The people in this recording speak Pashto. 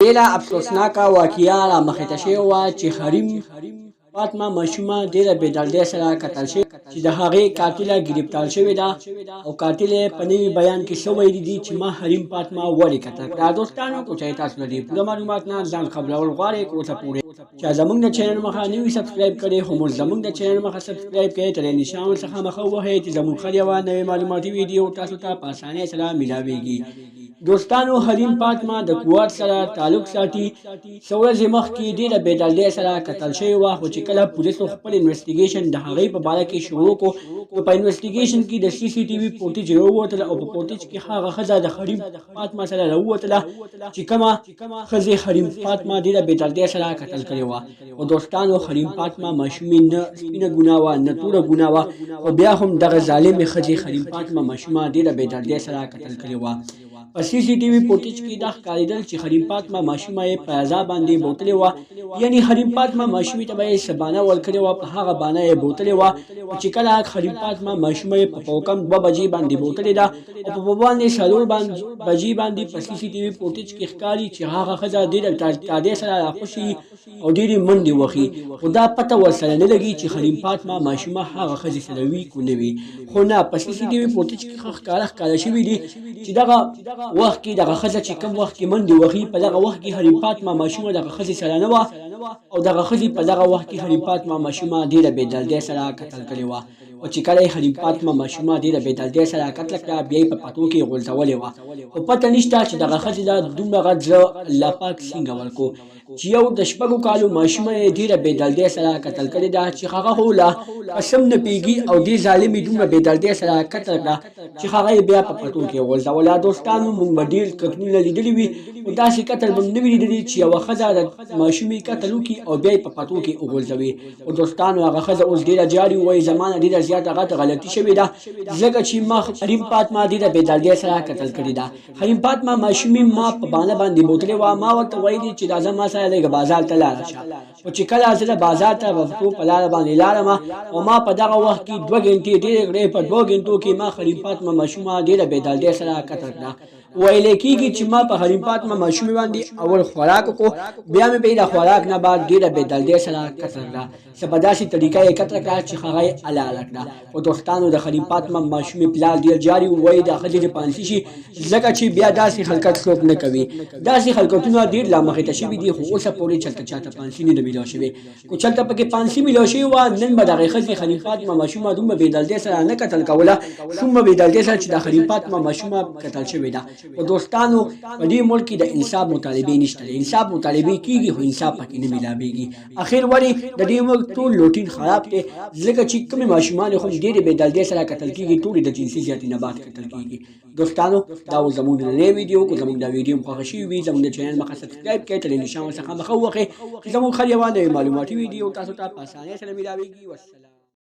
ډېره افسوسناکه واقعه رامخې ته شوې وه چې حریم فاطمه ماشومه ډېره بې دردۍ سره قتل شوې چې د هغې قاتله ګرفتار شوې ده او قاتل یې په نوي بیان کې څه ویلي دي چې ما حریم فاطمه ولې قتل کړه. دوستانو که چېرې تاسو له دې پوره معلومات نه ځان خبرول غواړئ که اوسه پورې چې زموږ د چینل مخه نوي سبسکرایب کړئ خو موږ زموږ د چینل مخه سبسکرایب کړئ تر نشان څخه مخه ووهئ چې زموږ هر یوه نوې معلوماتي ویډیو تاسو ته په اسانۍ سره میلاویږي. دوستانو حریم فاطمه د کووټ سره تعلق ساتي. څو ورځې مخکې ډېره بې دردۍ سره قتل شوې وه خو چې کله پولیسو خپل انویسټیګیشن د هغې په باره کې شروع کړو نو په انویسټیګیشن کې د سی سی ټي وي فوټیج راووتله او په فوټیج کې هغه ښځه د حریم فاطمه سره راووتله چې کومه ښځې حریم فاطمه ډېره بې دردۍ سره قتل کړې وه. او دوستانو حریم فاطمه ماشومې نه سپینه ګناه وه نه توره ګناه وه خو بیا هم دغه ظالمې ښځې حریم فاطمه ماشومه ډېره بې دردۍ سره قتل کړې وه. په سی سی ټي وي فوټیج کې دا ښکارېدل چې حریم فاطمه ماشومه یې په عذاب باندې بوتلې وه، یعنې حریم فاطمه ماشومې ته به یې څه بانه ورکړې وه په هغه بانه یې بوتلې وه چې کله حریم فاطمه ماشومه یې په پوکم 2 بجې باندې بوتلې ده او په باندې 4 بجې باندې په سی سی ټي وي فوټیج کې ښکاري چې هغه ښځه ډېره تادې سره راخوشي او ډېرې منډې وهي خو دا پته ورسره نه لګي چې حریم فاطمه ماشومه هغه ښځې سره وي که نه وي. خو نه په سی سی ټي وي فوټیج کې ښکاره شوي دي چې دغه وخت کې دغه ښځه چې کوم وخت کې منډې وهي په دغه وخت کې حریم فاطمه ماشومه دغه ښځې سره نه وه او دغه ښځې په دغه وخت کې حریم فاطمه ماشومه ډېره بې دردۍ سره قتل کړې وه او چې کله یې حریم فاطمه ماشومه ډېره بې دردۍ سره قتل کړه بیا یې په پتو کې غورځولې وه خو پته نشته چې دغه ښځې له دومره غټ زړه الله پاک څنګه ورکړو چې یو د 6 کالو ماشومه یې ډېره بې دردۍ سره قتل کړې ده چې هغه خو لا قسم نه پوهېږي او دې ظالمې دومره بې دردۍ سره قتل کړه چې هغه یې بیا په پتو کې غورځوله. دوستانو موږ به ډېر قتلونه لیدلي وي خو داسې قتل به نه وي لیدلي چې یوه ښځه د ماشومې قتل وکړي او بیا یې په پتو کې وغورځوي. او دوستانو هغه ښځه اوس ډېره جاري وایي زما نه ډېره زیاته غټه غلطي شوې ده ځکه چې ما حریم فاطمه ډېره بې دردۍ سره قتل کړې ده. حریم فاطمه ماشومې ما په بانه باندې بوتلې وه ما ورته ویلي چې دا زما سره لږ بازار ته لاړه شه خو چې کله زه بازار ته په لاره باندې لاړم او ما په دغه وخت کې 2 غنټې ډېرې کړې په 2 غنټو کې ما حریم فاطمه ماشومه ډېره بې دردۍ سره قتل کړه. ویل کېږي چې ما په حریم فاطمه ماشومې باندې اول خوراک وکړو بیا مې په د خوراک نه بعد ډېره بې دردۍ سره قتل کړه څه په داسې طریقه یې قتل کړه چې هغه یې حلاله کړه. او دوستانو د حریم فاطمه ماشومې پلار ډېر جاري وایي د ښځې دې پانسي شي ځکه چې بیا داسې حرکت څوک نه کوي. داسې حرکتونه ډېر لا مخې ته شوي دي خو اوسه پورې چلته چاته پانسي نه ده میلاو شوې. که چلته پکې پانسي میلاو شوې وه نن به دغې ښځې حریم فاطمه ماشومه دومره بې دردۍ سره نه قتل کوله څومره بې دردۍ سره چې د حریم فاطمه ماشومه قتل شوې ده. او دوستانو په دې ملک کې د انصاف مطالبې نشته د انصاف مطالبې کېږي خو انصاف پکې نه میلاویږي. اخر ولې د دې ملک ټول لوټین خراب دی ځکه چې کومې ماشومان خو ډېرې بې دردۍ سره قتل کېږي ټولې د جنسي زیاتي نه بعد قتل کېږي. دوستانو دا و زموږ نننۍ ویډیو که زموږ دا ویډیو خوښه شوي وي زموږ د چینل مخه سبسکرایب کړئ تر نشان څخه مخه ووهئ چې زموږ هر یوه نوې معلوماتي ویډیو تاسو ته په اسانۍ سره میلاویږي. والسلام.